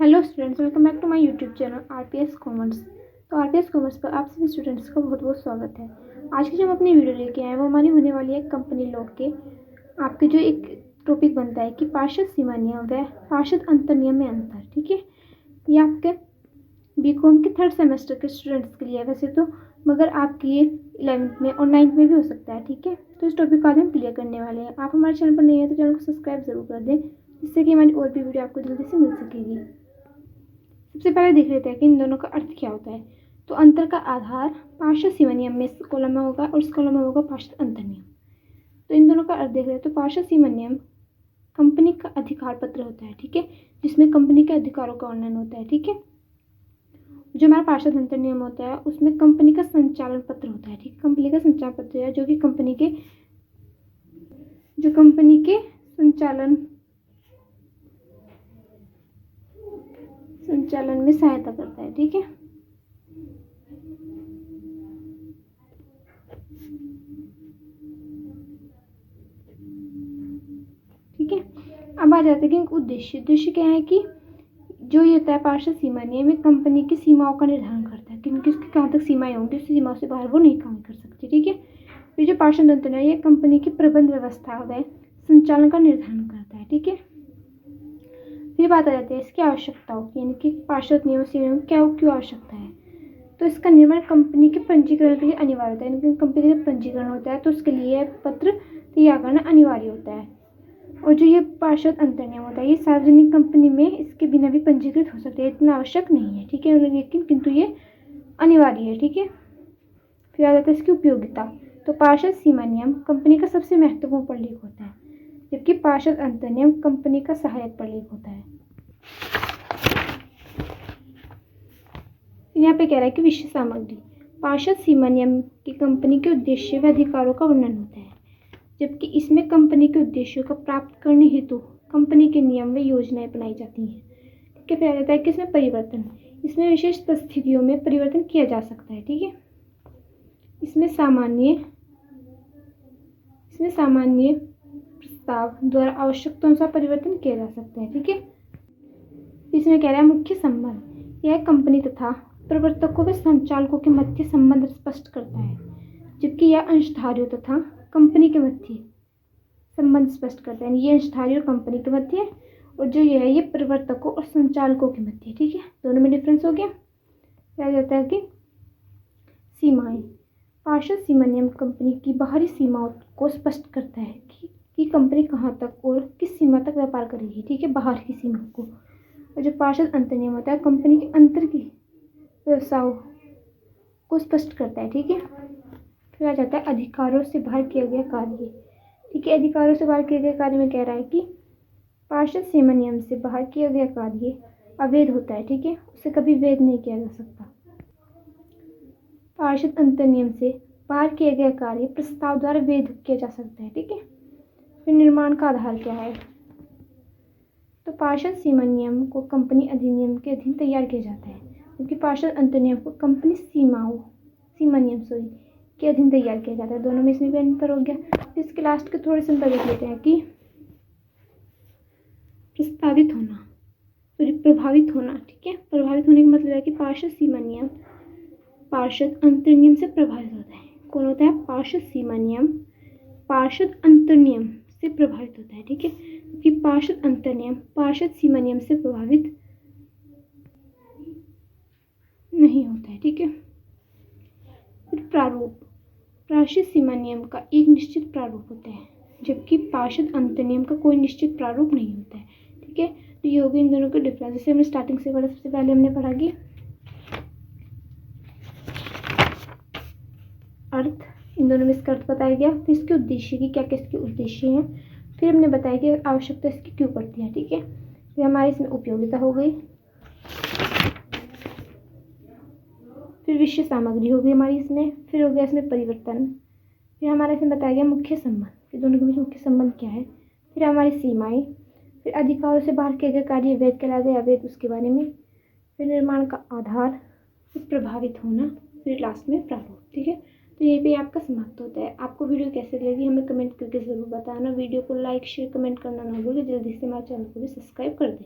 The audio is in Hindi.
Hello students, welcome back to my YouTube channel RPS commerce. तो आरपीएस कॉमर्स पर आप सभी स्टूडेंट्स का बहुत बहुत स्वागत है। आज की जो हम अपनी वीडियो लेके आए हैं वो हमारी होने वाली है कंपनी लॉ के आपके जो एक टॉपिक बनता है कि पार्षद सीमा नियम व पार्षद अंतर नियम में अंतर। ठीक है, ये आपके बीकॉम के थर्ड सेमेस्टर के स्टूडेंट्स के लिए है वैसे तो, मगर आपकी ये 11th में और 9th में भी हो सकता है। ठीक है, तो इस टॉपिक को आज हम क्लियर करने वाले हैं। आप हमारे चैनल पर नए हैं तो चैनल को सब्सक्राइब जरूर कर दें, जिससे कि हमारी और भी वीडियो आपको जल्दी से मिल सकेगी। सबसे पहले देख लेते हैं कि इन दोनों का अर्थ क्या होता है। तो अंतर का आधार पार्षद सीमा नियम में इस कॉलम में होगा और इस कॉलम में होगा पार्षद अंतर नियम। तो इन दोनों का अर्थ देख रहे हैं। तो पार्षद सीमा नियम कंपनी का अधिकार पत्र होता है, ठीक है, जिसमें कंपनी के अधिकारों का वर्णन होता है। ठीक है, जो हमारा पार्षद अंतर नियम होता है उसमें कंपनी का संचालन पत्र होता है। ठीक, कंपनी का संचालन पत्र है जो कि कंपनी के संचालन में सहायता करता है। ठीक है, ठीक है। अब आ जाते हैं कि उद्देश्य क्या है कि जो ये होता है पार्षद सीमा नियम में कंपनी की सीमाओं का निर्धारण करता है कि किसकी कहाँ तक सीमाएं होंगी, उस सीमा से बाहर वो नहीं काम कर सकती। ठीक है, फिर जो पार्षद अंतर है ये कंपनी की प्रबंध व्यवस्था व संचालन का निर्धारण करता है। ठीक है, फिर बात आ जाती है इसकी आवश्यकताओं की, यानी कि पार्षद नियम से क्यों आवश्यकता है। तो इसका निर्माण कंपनी के पंजीकरण के लिए अनिवार्य होता है, यानी कि कंपनी का पंजीकरण होता है तो उसके लिए पत्र तैयार करना अनिवार्य होता है। और जो ये पार्षद अंतर नियम होता है ये सार्वजनिक कंपनी में इसके बिना भी पंजीकृत हो सकते हैं, इतना आवश्यक नहीं है। ठीक है, लेकिन किंतु ये अनिवार्य है। ठीक है, फिर आ जाता है इसकी उपयोगिता। तो पार्षद सीमा नियम कंपनी का सबसे महत्वपूर्ण प्रलेख होता है, जबकि पार्षद अंतर नियम कंपनी का सहायक प्रलेख होता है। यहाँ पे कह रहा है कि विषय सामग्री पार्षद सीमा नियम की कंपनी के उद्देश्य व अधिकारों का वर्णन होता है, जबकि इसमें कंपनी के उद्देश्यों को प्राप्त करने हेतु कंपनी के नियम व योजनाएं बनाई जाती हैं। ठीक है, फिर आ जाता है कि इसमें परिवर्तन, इसमें विशेष परिस्थितियों में परिवर्तन किया जा सकता है। ठीक है, इसमें सामान्य प्रस्ताव द्वारा आवश्यकता अनुसार परिवर्तन किया जा सकता है। ठीक है, इसमें कह रहा है मुख्य संबंध, यह कंपनी तथा प्रवर्तकों व संचालकों के मध्य संबंध स्पष्ट करता है, जबकि यह अंशधारियों तथा कंपनी के मध्य संबंध स्पष्ट करता है। ये अंशधारी और कंपनी के मध्य, और जो ये है ये प्रवर्तकों और संचालकों के मध्य। ठीक है, दोनों में डिफरेंस हो गया। क्या जाता है कि सीमाएं पार्षद सीमा नियम कंपनी की बाहरी सीमाओं को स्पष्ट करता है कि कंपनी कहाँ तक और किस सीमा तक व्यापार करेगी। ठीक है, बाहर की सीमा को। और जो पार्षद अंतर नियम होता है कंपनी के अंतर की व्यवसायों को स्पष्ट करता है। ठीक है, फिर आ जाता है अधिकारों से बाहर किया गया कार्य। ठीक है, अधिकारों से बाहर किए गए कार्य में कह रहा है कि पार्षद सीमा नियम से बाहर किया गया कार्य अवैध होता है। ठीक है, उसे कभी वैध नहीं किया जा सकता। पार्षद अंतर नियम से बाहर किया गया कार्य प्रस्ताव द्वारा वैध किया जा सकता है। ठीक है, फिर निर्माण का आधार क्या है। तो पार्षद सीमा नियम को कंपनी अधिनियम के अधीन तैयार किया जाता है, क्योंकि पार्षद अंतर नियम को कंपनी सीमा नियम के अधीन तैयार किया जाता है। दोनों में इसमें भी अंतर हो गया। इसके लास्ट के थोड़े से देख लेते हैं कि प्रभावित होना। ठीक है, प्रभावित होने का मतलब है कि पार्षद सीमा नियम पार्षद अंतर नियम से प्रभावित होता है। कौन होता है? पार्षद सीमा नियम पार्षद अंतर नियम से प्रभावित होता है। ठीक है, क्योंकि पार्षद अंतर नियम पार्षद सीमा नियम से प्रभावित नहीं होता है। ठीक है, फिर प्रारूप पार्षद सीमा नियम का एक निश्चित प्रारूप होता है, जबकि पार्षद अंतर नियम का कोई निश्चित प्रारूप नहीं होता है। ठीक है, तो ये हो गए इन दोनों के डिफरेंस। जैसे हमने स्टार्टिंग से पढ़ा, सबसे पहले हमने पढ़ा कि अर्थ, इन दोनों में इसका अर्थ बताया गया। फिर इसके उद्देश्य की क्या क्या इसके उद्देश्य हैं, फिर हमने बताया कि आवश्यकता इसकी क्यों पड़ती है। ठीक है, फिर हमारी इसमें उपयोगिता हो गई, फिर विषय सामग्री हो गई हमारी इसमें, फिर हो गया इसमें परिवर्तन, फिर हमारा इसमें बताया गया मुख्य संबंध, फिर दोनों के बीच मुख्य संबंध क्या है, फिर हमारी सीमाएं, फिर अधिकारों से बाहर किए गए कार्य वैध कहलाए गए अवैध उसके बारे में, फिर निर्माण का आधार, फिर प्रभावित होना, फिर लास्ट में प्रारूप। ठीक है, तो यहीं पे आपका समाप्त होता है। आपको वीडियो कैसे लगी हमें कमेंट करके ज़रूर बताना। वीडियो को लाइक शेयर कमेंट करना ना भूलें। जल्दी से हमारे चैनल को भी सब्सक्राइब कर दें।